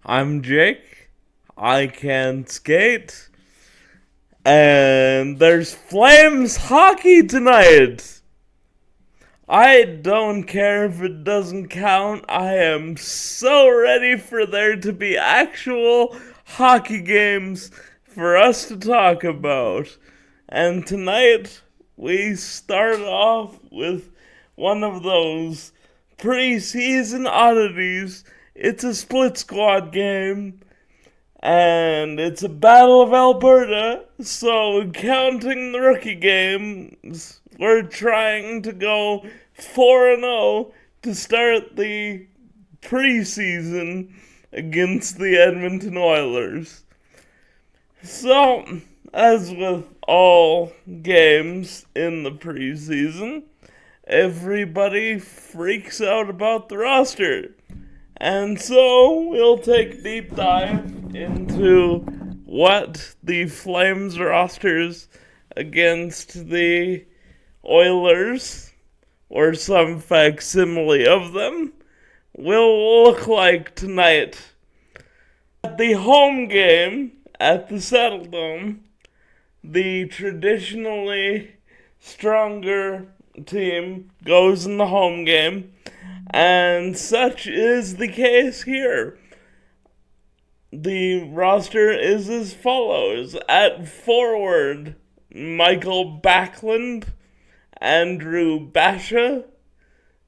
I'm Jake. I can skate. And there's Flames hockey tonight. I don't care if it doesn't count. I am so ready for there to be actual hockey games for us to talk about. And tonight, we start off with one of those preseason oddities. It's a split squad game, and it's a Battle of Alberta, so counting the rookie games, we're trying to go 4-0 to start the preseason against the Edmonton Oilers. So, as with all games in the preseason, everybody freaks out about the roster. And so we'll take a deep dive into what the Flames rosters against the Oilers, or some facsimile of them, will look like tonight. At the home game at the Saddledome, the traditionally stronger team goes in the home game, and such is the case here. The roster is as follows. At forward, Michael Backlund, Andrew Basha,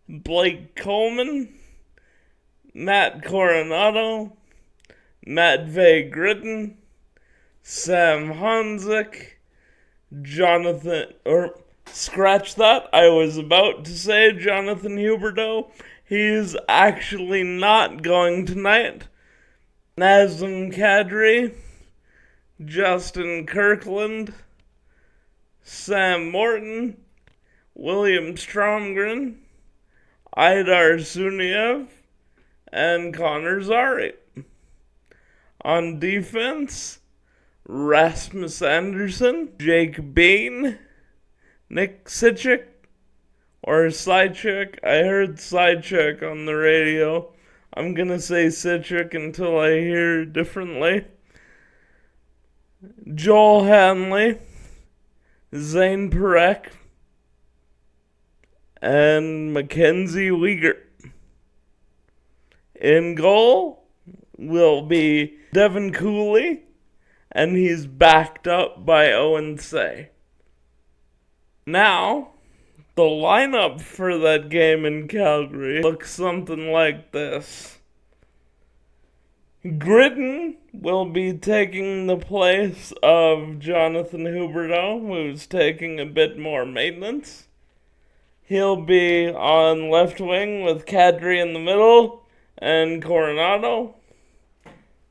Blake Coleman, Matt Coronado, Matvey Gritton, Sam Honzik, scratch that, I was about to say Jonathan Huberdeau. He's actually not going tonight. Nazem Kadri, Justin Kirkland, Sam Morton, William Stromgren, Idar Suniev, and Connor Zary. On defense, Rasmus Anderson, Jake Bean, Nick Sichik, or Sichik. I heard Sichik on the radio. I'm gonna say Sichik until I hear differently. Joel Hanley, Zane Perek, and Mackenzie Weegar. In goal will be Devin Cooley, and he's backed up by Owen Say. Now, the lineup for that game in Calgary looks something like this. Gritton will be taking the place of Jonathan Huberdeau, who's taking a bit more maintenance. He'll be on left wing with Kadri in the middle and Coronado.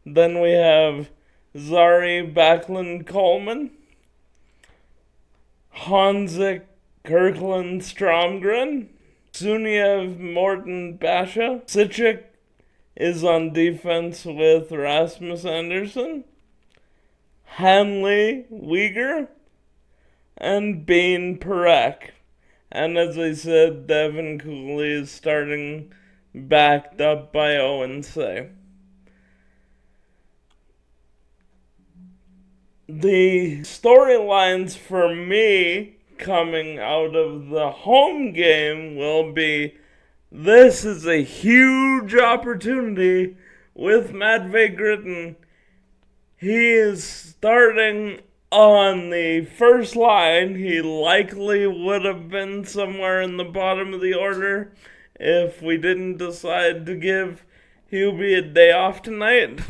Then we have Zary, Backlund, Coleman, Honzik, Kirkland, Stromgren, Suniev, Morton, Basha. Sichik is on defense with Rasmus Anderson, Hanley, Weegar, and Bean Perek. And as I said, Devin Cooley is starting backed up by Owen Say. The storylines for me coming out of the home game will be, this is a huge opportunity with Matvey Gritton. He is starting on the first line. He likely would have been somewhere in the bottom of the order if we didn't decide to give Hubie a day off tonight.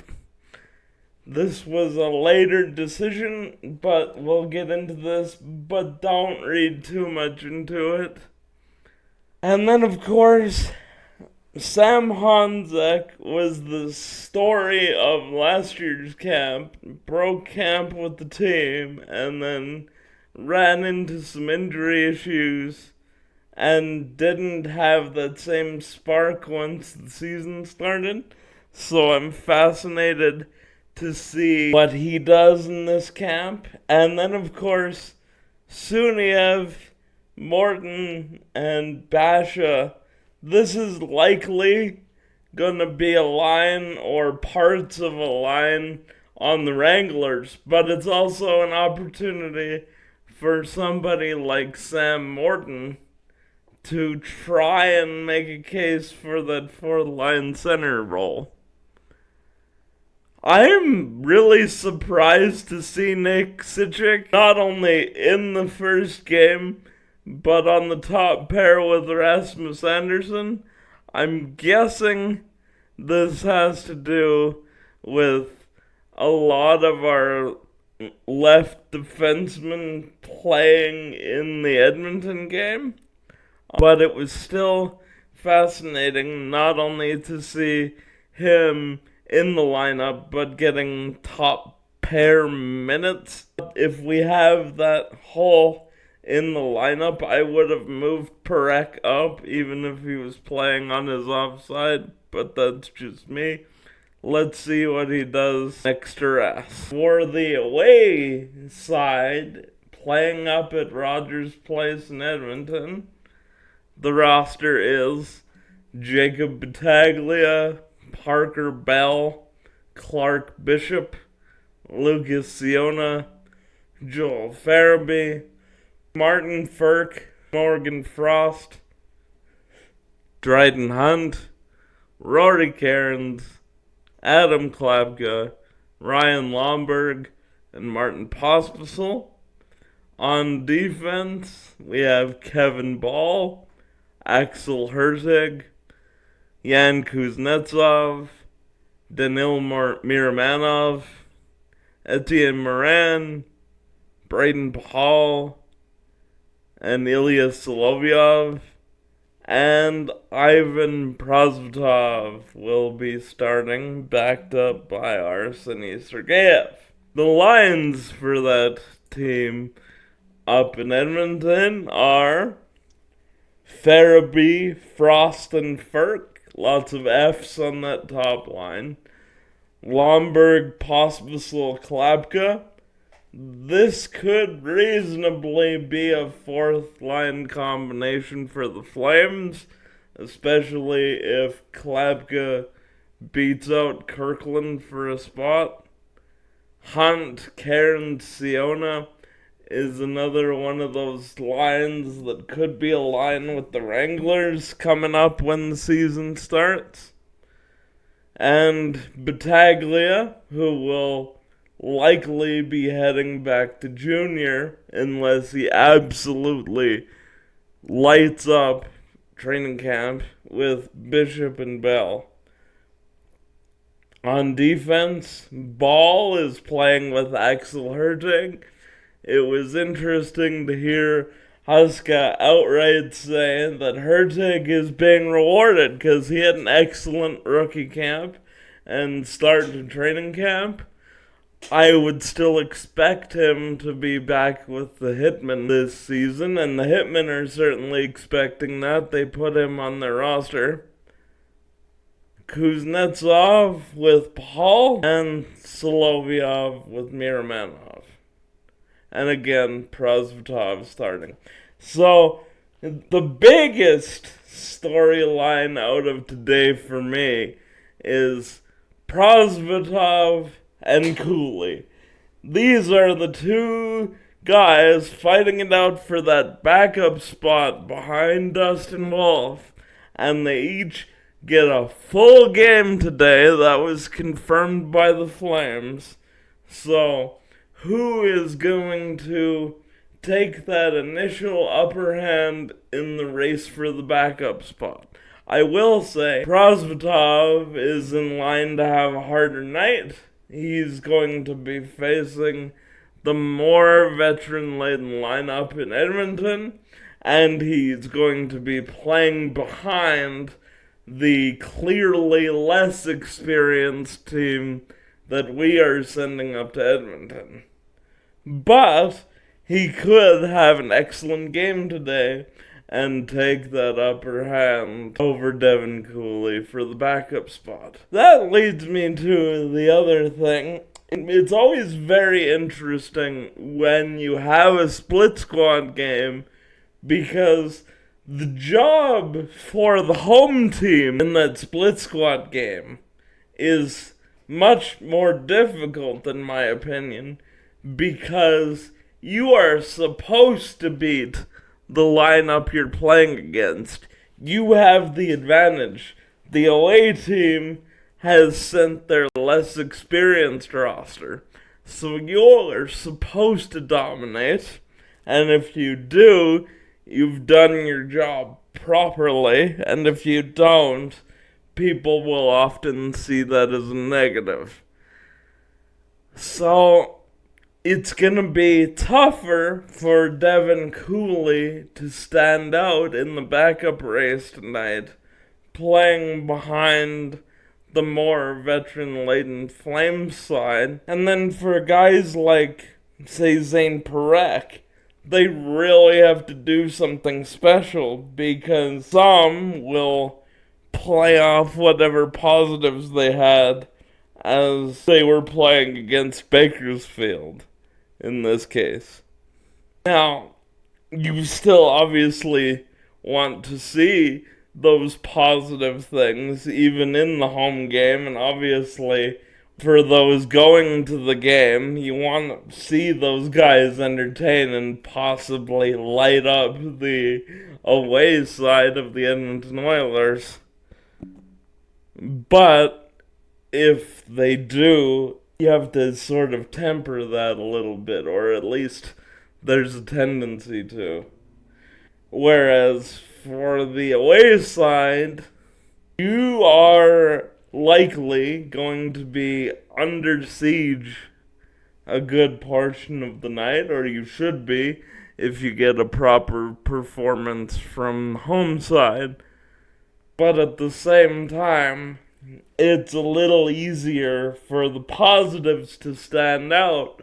This was a later decision, but we'll get into this, but don't read too much into it. And then, of course, Sam Honzik was the story of last year's camp, broke camp with the team, and then ran into some injury issues and didn't have that same spark once the season started. So I'm fascinated to see what he does in this camp. And then, of course, Suniev, Morton, and Basha. This is likely gonna be a line or parts of a line on the Wranglers, but it's also an opportunity for somebody like Sam Morton to try and make a case for that fourth line center role. I'm really surprised to see Nick Sichik not only in the first game, but on the top pair with Rasmus Andersson. I'm guessing this has to do with a lot of our left defensemen playing in the Edmonton game. But it was still fascinating not only to see him in the lineup, but getting top pair minutes. If we have that hole in the lineup, I would have moved Perek up, even if he was playing on his offside, but that's just me. Let's see what he does next to Rass. For the away side, playing up at Rogers Place in Edmonton, the roster is Jacob Battaglia, Parker Bell, Clark Bishop, Lucas Siona, Joel Farabee, Martin Firk, Morgan Frost, Dryden Hunt, Rory Cairns, Adam Klapka, Ryan Lomberg, and Martin Pospisil. On defense, we have Kevin Ball, Axel Herzig, Yan Kuznetsov, Danil Miramanov, Etienne Morin, Braden Pahal, and Ilya Solovyov, and Ivan Prosvetov will be starting, backed up by Arseny Sergeyev. The lines for that team up in Edmonton are Farabee, Frost, and Firk. Lots of F's on that top line. Lomberg, Pospisil, Klapka. This could reasonably be a fourth line combination for the Flames, especially if Klapka beats out Kirkland for a spot. Hunt, Cairns, Siona is another one of those lines that could be a line with the Wranglers coming up when the season starts. And Battaglia, who will likely be heading back to junior unless he absolutely lights up training camp with Bishop and Bell. On defense, Ball is playing with Axel Herzig. It was interesting to hear Huska outright say that Herzig is being rewarded because he had an excellent rookie camp and start to training camp. I would still expect him to be back with the Hitmen this season, and the Hitmen are certainly expecting that. They put him on their roster. Kuznetsov with Paul and Solovyov with Miramanov. And again, Prosvetov starting. So, the biggest storyline out of today for me is Prosvetov and Cooley. These are the two guys fighting it out for that backup spot behind Dustin Wolf, and they each get a full game today. That was confirmed by the Flames. So, who is going to take that initial upper hand in the race for the backup spot? I will say, Prosvetov is in line to have a harder night. He's going to be facing the more veteran-laden lineup in Edmonton, and he's going to be playing behind the clearly less experienced team that we are sending up to Edmonton. But he could have an excellent game today and take that upper hand over Devin Cooley for the backup spot. That leads me to the other thing. It's always very interesting when you have a split squad game because The job for the home team in that split squad game is much more difficult, in my opinion, because you are supposed to beat the lineup you're playing against. You have the advantage. The away team has sent their less experienced roster. So you're supposed to dominate, and if you do, you've done your job properly, and if you don't, people will often see that as a negative. So it's going to be tougher for Devin Cooley to stand out in the backup race tonight, playing behind the more veteran-laden Flames side. And then for guys like, say, Zane Parekh, they really have to do something special, because some will play off whatever positives they had as they were playing against Bakersfield in this case. Now, you still obviously want to see those positive things even in the home game, and obviously for those going to the game, you want to see those guys entertain and possibly light up the away side of the Edmonton Oilers. But if they do, you have to sort of temper that a little bit, or at least there's a tendency to. Whereas for the away side, you are likely going to be under siege a good portion of the night, or you should be if you get a proper performance from home side. But at the same time, it's a little easier for the positives to stand out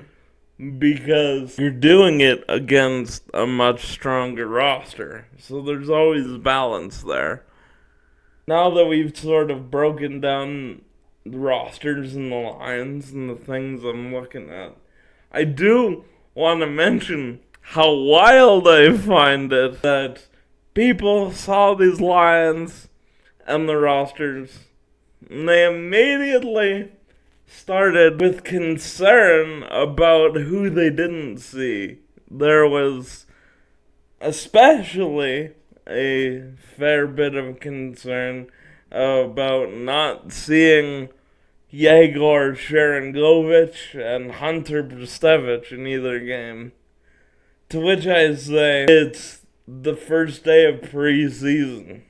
because you're doing it against a much stronger roster. So there's always a balance there. Now that we've sort of broken down the rosters and the lines and the things I'm looking at, I do want to mention how wild I find it that people saw these lines and the rosters, and they immediately started with concern about who they didn't see. There was especially a fair bit of concern about not seeing Yegor Sharangovich and Hunter Brustevich in either game. To which I say, it's the first day of preseason.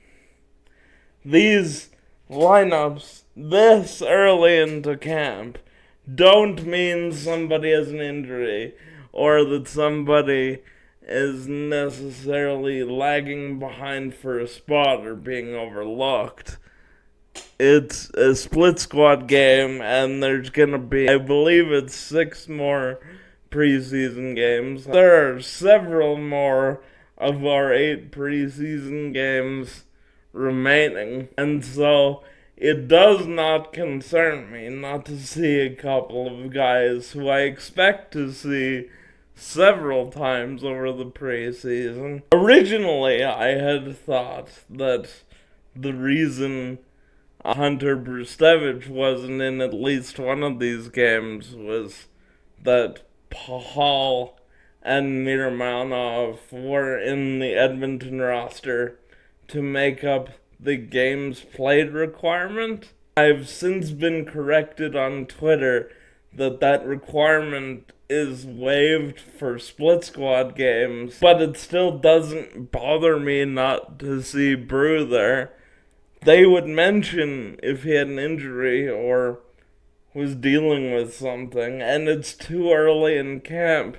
These lineups this early into camp don't mean somebody has an injury or that somebody is necessarily lagging behind for a spot or being overlooked. It's a split squad game, and there's gonna be, I believe it's 6 more preseason games. There are several more of our 8 preseason games remaining, and so it does not concern me not to see a couple of guys who I expect to see several times over the preseason. Originally, I had thought that the reason Hunter Brustevich wasn't in at least one of these games was that Paul and Miramanov were in the Edmonton roster to make up the games played requirement. I've since been corrected on Twitter that requirement is waived for split squad games, but it still doesn't bother me not to see Brew there. They would mention if he had an injury or was dealing with something, and it's too early in camp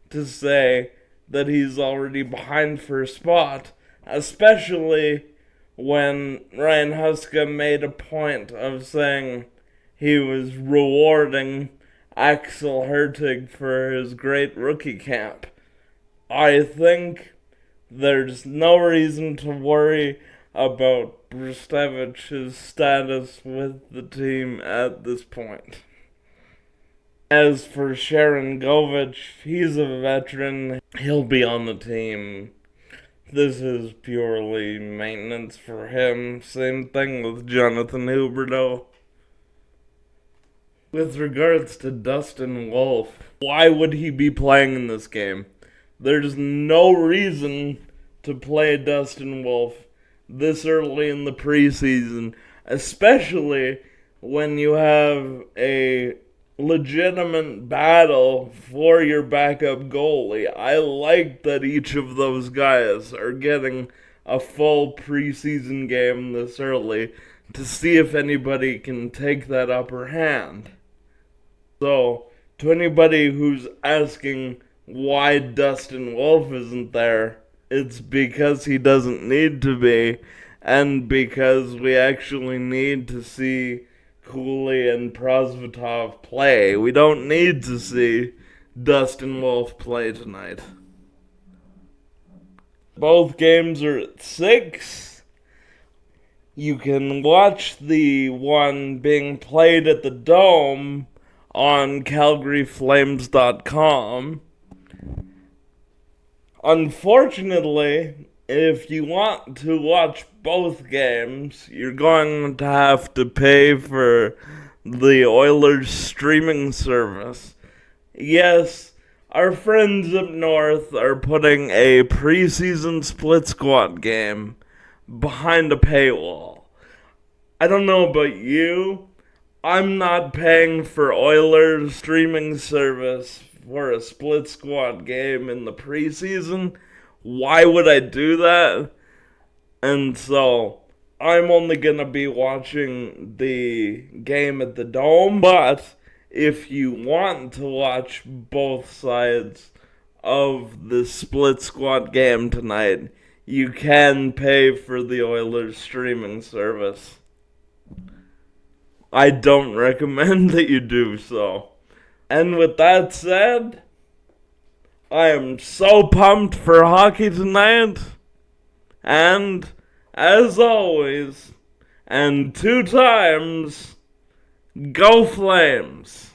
to say that he's already behind for a spot, especially when Ryan Huska made a point of saying he was rewarding Axel Hertig for his great rookie camp. I think there's no reason to worry about Brustevich's status with the team at this point. As for Sharangovich, he's a veteran. He'll be on the team This is purely maintenance for him. Same thing with Jonathan Huberdeau. With regards to Dustin Wolf, why would he be playing in this game? There's no reason to play Dustin Wolf this early in the preseason, especially when you have a legitimate battle for your backup goalie. I like that each of those guys are getting a full preseason game this early to see if anybody can take that upper hand. So, to anybody who's asking why Dustin Wolf isn't there, it's because he doesn't need to be, and because we actually need to see Cooley and Prosvetov play. We don't need to see Dustin Wolf play tonight. Both games are at 6. You can watch the one being played at the Dome on CalgaryFlames.com. Unfortunately, if you want to watch both games, you're going to have to pay for the Oilers streaming service. Yes, our friends up north are putting a preseason split squad game behind a paywall. I don't know about you, I'm not paying for Oilers streaming service for a split squad game in the preseason. Why would I do that? And so I'm only gonna be watching the game at the Dome, but if you want to watch both sides of the split squad game tonight, you can pay for the Oilers streaming service. I don't recommend that you do so. And with that said, I am so pumped for hockey tonight. And, as always, and 2 times, go Flames!